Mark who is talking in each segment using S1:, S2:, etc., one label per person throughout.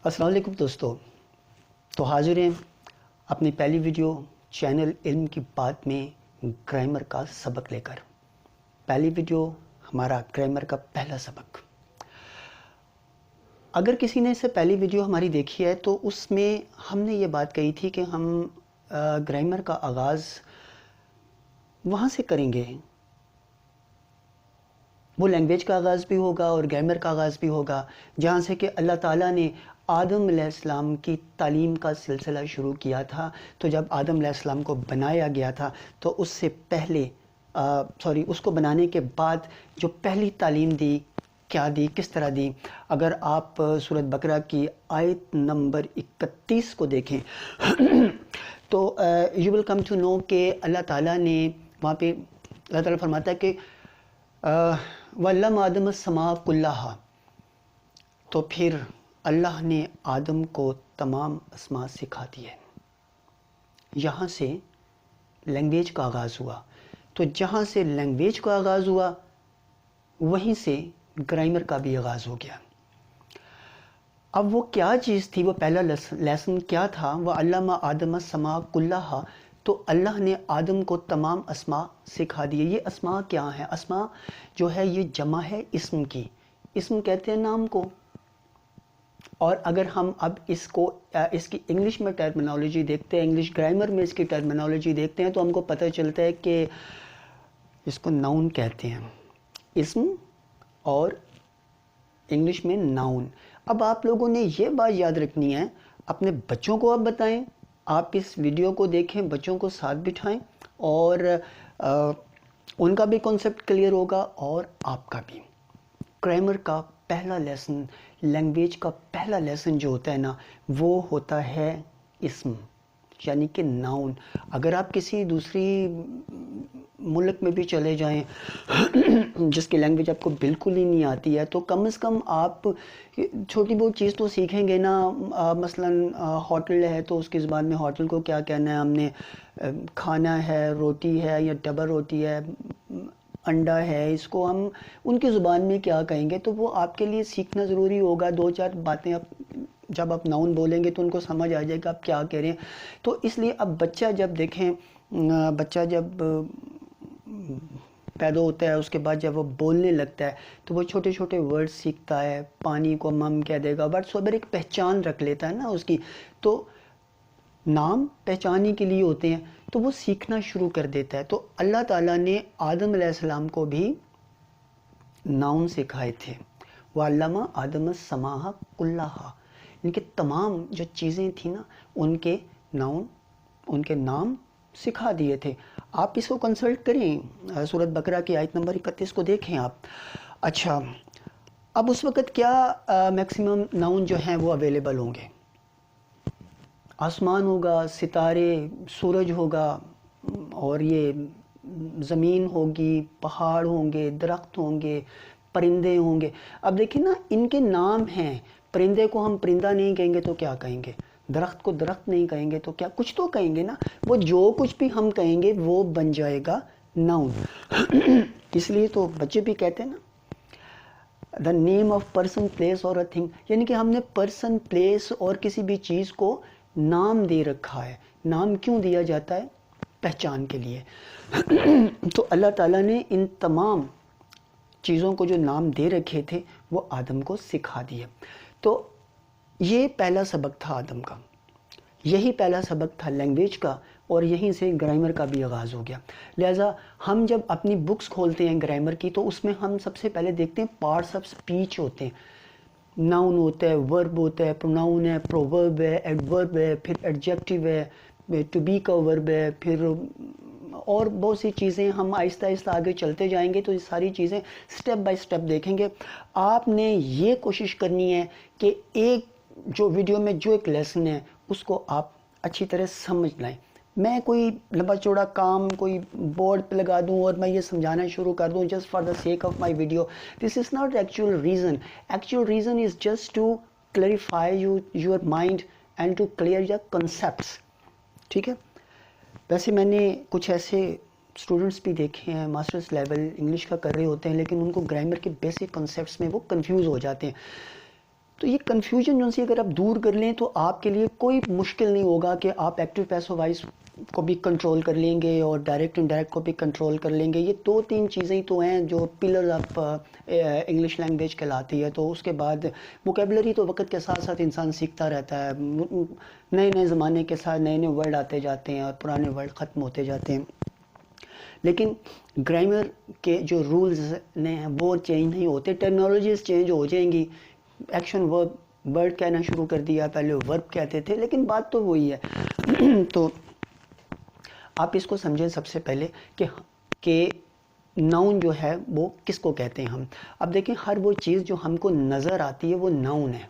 S1: السلام علیکم دوستو، تو حاضر ہیں اپنی پہلی ویڈیو چینل علم کی بات میں گرامر کا سبق لے کر۔ پہلی ویڈیو ہمارا گرامر کا پہلا سبق۔ اگر کسی نے اس سے پہلی ویڈیو ہماری دیکھی ہے تو اس میں ہم نے یہ بات کہی تھی کہ ہم گرامر کا آغاز وہاں سے کریں گے، وہ لینگویج کا آغاز بھی ہوگا اور گرامر کا آغاز بھی ہوگا، جہاں سے کہ اللہ تعالیٰ نے آدم علیہ السلام کی تعلیم کا سلسلہ شروع کیا تھا۔ تو جب آدم علیہ السلام کو بنایا گیا تھا تو اس سے پہلے اس کو بنانے کے بعد جو پہلی تعلیم دی، کیا دی، کس طرح دی؟ اگر آپ سورۃ بقرہ کی آیت نمبر 31 کو دیکھیں تو you will come to know کہ اللہ تعالیٰ نے وہاں پہ اللہ تعالیٰ فرماتا ہے کہ وَعَلَّمَ آدَمَ السَّمَاءَ كُلَّهَا، تو پھر اللہ نے آدم کو تمام اسماء سکھا دیے۔ یہاں سے لینگویج کا آغاز ہوا، تو جہاں سے لینگویج کا آغاز ہوا وہیں سے گرامر کا بھی آغاز ہو گیا۔ اب وہ کیا چیز تھی، وہ پہلا لیسن کیا تھا؟ وَعَلَّمَ آدَمَ السَّمَاءَ كُلَّهَا، تو اللہ نے آدم کو تمام اسماء سکھا دیے۔ یہ اسماء کیا ہیں؟ اسماء جو ہے یہ جمع ہے اسم کی، اسم کہتے ہیں نام کو۔ اور اگر ہم اب اس کی انگلش میں ٹرمینالوجی دیکھتے ہیں، انگلش گرامر میں اس کی ٹرمینالوجی دیکھتے ہیں تو ہم کو پتہ چلتا ہے کہ اس کو ناؤن کہتے ہیں، اسم اور انگلش میں ناؤن۔ اب آپ لوگوں نے یہ بات یاد رکھنی ہے، اپنے بچوں کو آپ بتائیں، آپ اس ویڈیو کو دیکھیں، بچوں کو ساتھ بٹھائیں اور ان کا بھی کنسیپٹ کلیئر ہوگا اور آپ کا بھی۔ گرامر کا پہلا لیسن، لینگویج کا پہلا لیسن جو ہوتا ہے نا، وہ ہوتا ہے اسم، یعنی کہ ناؤن۔ اگر آپ کسی دوسری ملک میں بھی چلے جائیں جس کی لینگویج آپ کو بالکل ہی نہیں آتی ہے، تو کم از کم آپ چھوٹی بہت چیز تو سیکھیں گے نا۔ مثلاً ہوٹل ہے تو اس کی زبان میں ہوٹل کو کیا کہنا ہے، ہم نے کھانا ہے، روٹی ہے یا ڈبل روٹی ہے، انڈا ہے، اس کو ہم ان کی زبان میں کیا کہیں گے، تو وہ آپ کے لیے سیکھنا ضروری ہوگا۔ دو چار باتیں جب آپ ناؤن بولیں گے تو ان کو سمجھ آ جائے گا آپ کیا کہہ رہے ہیں۔ تو اس لیے اب بچہ جب دیکھیں، بچہ جب پیدا ہوتا ہے، اس کے بعد جب وہ بولنے لگتا ہے تو وہ چھوٹے چھوٹے ورڈ سیکھتا ہے، پانی کو مم کہہ دے گا، بٹ صبر ایک پہچان رکھ لیتا ہے نا اس کی۔ تو نام پہچانے کے لیے ہوتے ہیں، تو وہ سیکھنا شروع کر دیتا ہے۔ تو اللہ تعالیٰ نے آدم علیہ السلام کو بھی ناؤن سکھائے تھے۔ وَعَلَّمَ آدَمَ السَّمَاءَ كُلَّهَا، ان کے تمام جو چیزیں تھیں نا، ان کے ناؤن، ان کے نام سکھا دیے تھے۔ آپ اس کو کنسلٹ کریں، سورۃ بقرہ کی آیت نمبر 31 کو دیکھیں آپ۔ اچھا، اب اس وقت کیا میکسیمم ناؤن جو ہیں وہ اویلیبل ہوں گے؟ آسمان ہوگا، ستارے، سورج ہوگا، اور یہ زمین ہوگی، پہاڑ ہوں گے، درخت ہوں گے، پرندے ہوں گے۔ اب دیکھیں نا، ان کے نام ہیں۔ پرندے کو ہم پرندہ نہیں کہیں گے تو کیا کہیں گے؟ درخت کو درخت نہیں کہیں گے تو کیا کچھ تو کہیں گے نا۔ وہ جو کچھ بھی ہم کہیں گے وہ بن جائے گا ناؤن۔ اس لیے تو بچے بھی کہتے ہیں نا the name of person, place or a thing، یعنی کہ ہم نے پرسن، پلیس اور کسی بھی چیز کو نام دے رکھا ہے۔ نام کیوں دیا جاتا ہے؟ پہچان کے لیے۔ تو اللہ تعالیٰ نے ان تمام چیزوں کو جو نام دے رکھے تھے وہ آدم کو سکھا دیے۔ تو یہ پہلا سبق تھا آدم کا، یہی پہلا سبق تھا لینگویج کا، اور یہیں سے گرامر کا بھی آغاز ہو گیا۔ لہٰذا ہم جب اپنی بکس کھولتے ہیں گرامر کی تو اس میں ہم سب سے پہلے دیکھتے ہیں پارٹس آف سپیچ ہوتے ہیں۔ ناؤن ہوتا ہے، ورب ہوتا ہے، پروناؤن ہے، پروورب ہے، ایڈورب ہے، پھر ایڈجیکٹیو ہے، ٹو بی کا ورب ہے، پھر اور بہت سی چیزیں۔ ہم آہستہ آہستہ آگے چلتے جائیں گے تو یہ ساری چیزیں سٹیپ بائی سٹیپ دیکھیں گے۔ آپ نے یہ کوشش کرنی ہے کہ ایک جو ویڈیو میں جو ایک لیسن ہے اس کو آپ اچھی طرح سمجھ لائیں۔ میں کوئی لمبا چوڑا کام کوئی بورڈ پہ لگا دوں اور میں یہ سمجھانا شروع کر دوں just for the sake of my video, this is not actual reason. Actual reason is just to clarify your mind and to clear your concepts, ٹھیک ہے؟ ویسے میں نے کچھ ایسے اسٹوڈنٹس بھی دیکھے ہیں ماسٹرز لیول انگلش کا کر رہے ہوتے ہیں، لیکن ان کو گرامر کے بیسک کنسیپٹس میں وہ کنفیوز ہو جاتے ہیں۔ تو یہ کنفیوژن جو سی اگر آپ دور کر لیں تو آپ کے لیے کوئی مشکل نہیں ہوگا کہ آپ ایکٹیو پیسو وائس کو بھی کنٹرول کر لیں گے اور ڈائریکٹ انڈائریکٹ کو بھی کنٹرول کر لیں گے. یہ 2-3 چیزیں تو ہیں جو پلرز آف انگلش لینگویج کہلاتی ہے. تو اس کے بعد ووکیبلری تو وقت کے ساتھ ساتھ انسان سیکھتا رہتا ہے. نئے نئے زمانے کے ساتھ نئے نئے ورڈ آتے جاتے ہیں اور پرانے ورڈ ختم ہوتے جاتے ہیں. لیکن گرامر کے جو رولز ہیں وہ چینج نہیں ہوتے. ٹیکنالوجیز چینج ہو جائیں گی. ایکشن ورڈ کہنا شروع کر دیا, پہلے ورب کہتے تھے, لیکن بات تو وہی ہے. تو آپ اس کو سمجھیں سب سے پہلے کہ ناؤن جو ہے وہ کس کو کہتے ہیں ہم. اب دیکھیں ہر وہ چیز جو ہم کو نظر آتی ہے وہ ناؤن ہے.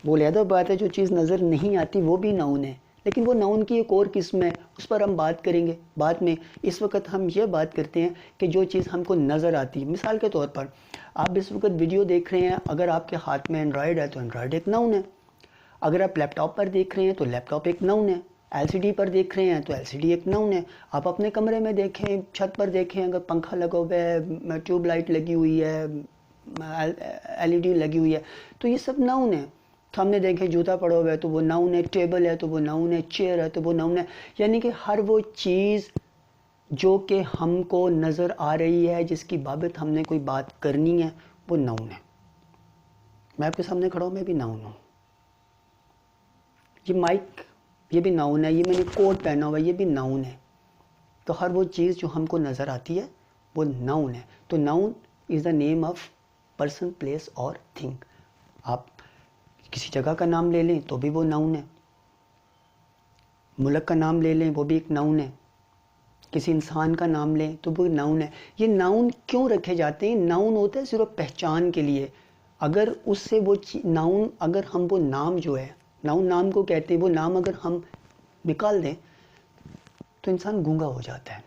S1: وہ علیحدہ بات ہے جو چیز نظر نہیں آتی وہ بھی ناؤن ہے, لیکن وہ ناؤن کی ایک اور قسم ہے, اس پر ہم بات کریں گے بعد میں. اس وقت ہم یہ بات کرتے ہیں کہ جو چیز ہم کو نظر آتی ہے. مثال کے طور پر آپ اس وقت ویڈیو دیکھ رہے ہیں, اگر آپ کے ہاتھ میں اینڈرائڈ ہے تو اینڈرائڈ ایک ناؤن ہے. اگر آپ لیپ ٹاپ پر دیکھ رہے ہیں تو لیپ ٹاپ ایک ناؤن ہے. ایل سی ڈی پر دیکھ رہے ہیں تو ایل سی ڈی ایک ناؤن ہے. آپ اپنے کمرے میں دیکھیں, چھت پر دیکھیں, اگر پنکھا لگا ہوا ہے, ٹیوب لائٹ لگی ہوئی ہے, ایل ای ڈی لگی ہوئی ہے, تو یہ سب ناؤن ہے. سامنے دیکھیں جوتا پڑا ہوا ہے تو وہ ناؤن ہے, ٹیبل ہے تو وہ ناؤن ہے, چیئر ہے تو وہ ناؤن ہے. یعنی کہ ہر وہ چیز جو کہ ہم کو نظر آ رہی ہے, جس کی بابت ہم نے کوئی بات کرنی ہے, وہ ناؤن ہے. میں آپ کے سامنے کھڑا ہوں, میں بھی ناؤن ہوں. یہ مائک یہ بھی ناؤن ہے, یہ میں نے کوٹ پہنا ہوا ہے یہ بھی ناؤن ہے. تو ہر وہ چیز جو ہم کو نظر آتی ہے وہ ناؤن ہے. تو noun is the name of person, place اور تھنگ. آپ کسی جگہ کا نام لے لیں تو بھی وہ ناؤن ہے. ملک کا نام لے لیں وہ بھی ایک ناؤن ہے. کسی انسان کا نام لیں تو وہ ناؤن ہے. یہ ناؤن کیوں رکھے جاتے ہیں؟ ناؤن ہوتا ہے صرف پہچان کے لیے. اگر اس سے وہ ناؤن, اگر ہم وہ نام جو ہے, ناؤن نام کو کہتے ہیں, وہ نام اگر ہم نکال دیں تو انسان گونگا ہو جاتا ہے.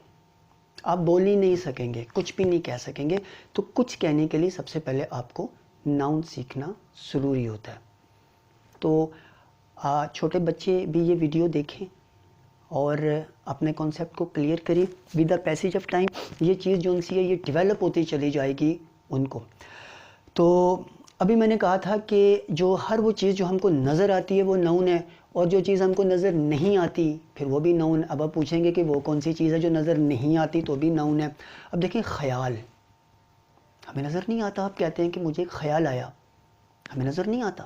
S1: آپ بول ہی نہیں سکیں گے, کچھ بھی نہیں کہہ سکیں گے. تو کچھ کہنے کے لیے سب سے پہلے آپ کو ناؤن سیکھنا ضروری ہوتا ہے. تو چھوٹے بچے بھی یہ ویڈیو دیکھیں اور اپنے کانسیپٹ کو کلیئر کریں. With the passage of time یہ چیز جو ان سی ہے یہ ڈیولپ ہوتی چلی جائے گی ان کو. تو ابھی میں نے کہا تھا کہ جو ہر وہ چیز جو ہم کو نظر آتی ہے وہ ناؤن ہے, اور جو چیز ہم کو نظر نہیں آتی پھر وہ بھی ناؤن. اب آپ پوچھیں گے کہ وہ کون سی چیز ہے جو نظر نہیں آتی تو بھی ناؤن ہے. اب دیکھیں خیال ہمیں نظر نہیں آتا. آپ کہتے ہیں کہ مجھے ایک خیال آیا, ہمیں نظر نہیں آتا.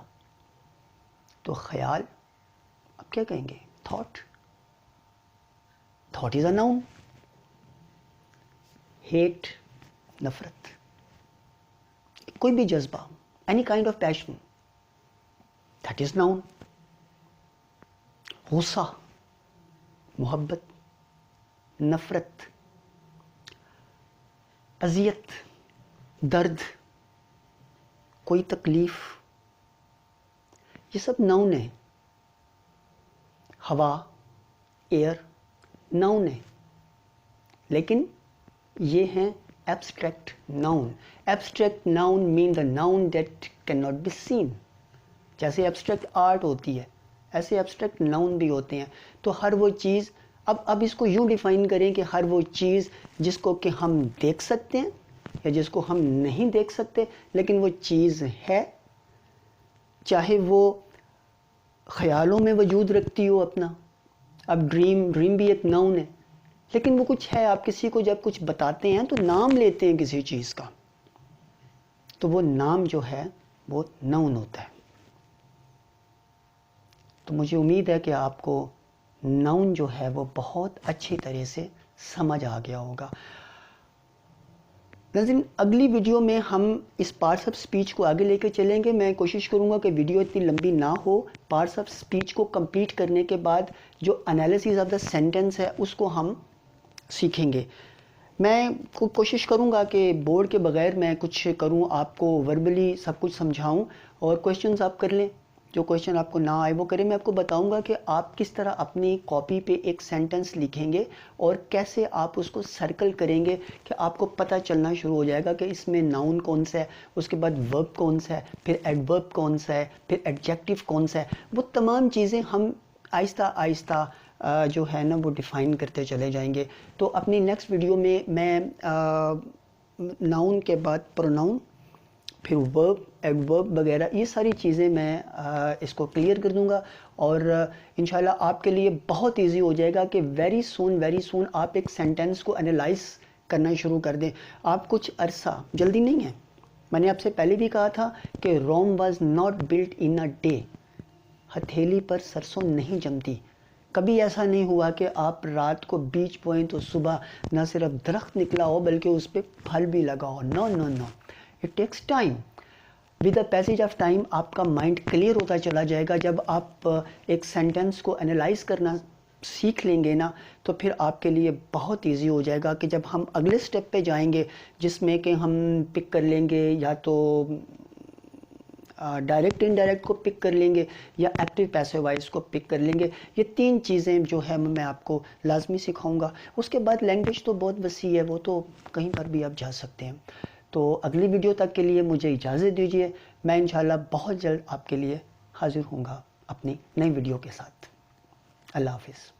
S1: تو خیال اب کیا کہیں گے؟ That. That is a noun. Hate نفرت, کوئی بھی جذبہ, any kind of passion, that is noun. غصہ, محبت, نفرت, اذیت, درد, کوئی تکلیف, یہ سب ناؤن ہے. ہوا, ایئر ناؤن ہے, لیکن یہ ہیں abstract noun. Abstract noun mean the noun that can not be seen. جیسے ایبسٹریکٹ آرٹ ہوتی ہے ایسے ایبسٹریکٹ ناؤن بھی ہوتے ہیں. تو ہر وہ چیز, اب اس کو یوں ڈیفائن کریں کہ ہر وہ چیز جس کو کہ ہم دیکھ سکتے ہیں یا جس کو ہم نہیں دیکھ سکتے لیکن وہ چیز ہے, چاہے وہ خیالوں میں وجود رکھتی ہو اپنا. اب ڈریم بھی ایک ناؤن ہے, لیکن وہ کچھ ہے. آپ کسی کو جب کچھ بتاتے ہیں تو نام لیتے ہیں کسی چیز کا, تو وہ نام جو ہے وہ ناؤن ہوتا ہے. تو مجھے امید ہے کہ آپ کو ناؤن جو ہے وہ بہت اچھی طرح سے سمجھ آ گیا ہوگا. ناظرین اگلی ویڈیو میں ہم اس پارٹس آف سپیچ کو آگے لے کے چلیں گے. میں کوشش کروں گا کہ ویڈیو اتنی لمبی نہ ہو. پارٹس آف سپیچ کو کمپلیٹ کرنے کے بعد جو انالیسز آف دا سینٹنس ہے اس کو ہم سیکھیں گے. میں کوشش کروں گا کہ بورڈ کے بغیر میں کچھ کروں, آپ کو وربلی سب کچھ سمجھاؤں, اور کویشچنز آپ کر لیں. جو کویشچن آپ کو نہ آئے وہ کریں. میں آپ کو بتاؤں گا کہ آپ کس طرح اپنی کاپی پہ ایک سینٹنس لکھیں گے اور کیسے آپ اس کو سرکل کریں گے کہ آپ کو پتہ چلنا شروع ہو جائے گا کہ اس میں ناؤن کون سا ہے, اس کے بعد ورب کون سا ہے, پھر ایڈورب کون سا ہے, پھر ایڈجیکٹو کون سا ہے. وہ تمام چیزیں ہم آہستہ آہستہ جو ہے نا وہ ڈیفائن کرتے چلے جائیں گے. تو اپنی نیکسٹ ویڈیو میں ناؤن کے بعد پھر ورب ایڈورب وغیرہ یہ ساری چیزیں میں اس کو کلیئر کر دوں گا، اور انشاءاللہ آپ کے لیے بہت ایزی ہو جائے گا کہ ویری سون آپ ایک سینٹینس کو انالائز کرنا شروع کر دیں۔ آپ کچھ عرصہ، جلدی نہیں ہے، میں نے آپ سے پہلے بھی کہا تھا کہ Rome was not built in a day, ہتھیلی پر سرسوں نہیں جمتی۔ کبھی ایسا نہیں ہوا کہ آپ رات کو بیچ پوئیں تو صبح نہ صرف درخت نکلا ہو بلکہ اس پہ پھل بھی لگا ہو۔ No no no, it takes time. With the passage of time آپ کا مائنڈ کلیئر ہوتا چلا جائے گا۔ جب آپ ایک سینٹینس کو انالائز کرنا سیکھ لیں گے نا تو پھر آپ کے لیے بہت ایزی ہو جائے گا کہ جب ہم اگلے سٹیپ پہ جائیں گے جس میں کہ ہم پک کر لیں گے یا تو ڈائریکٹ انڈائریکٹ کو پک کر لیں گے یا ایکٹیو پیسو وائز کو پک کر لیں گے، یہ تین چیزیں جو ہے میں آپ کو لازمی سکھاؤں گا۔ اس کے بعد لینگویج تو بہت وسیع ہے، وہ تو کہیں پر بھی آپ جا سکتے ہیں۔ تو اگلی ویڈیو تک کے لیے مجھے اجازت دیجیے، میں انشاءاللہ بہت جلد آپ کے لیے حاضر ہوں گا اپنی نئی ویڈیو کے ساتھ۔ اللہ حافظ۔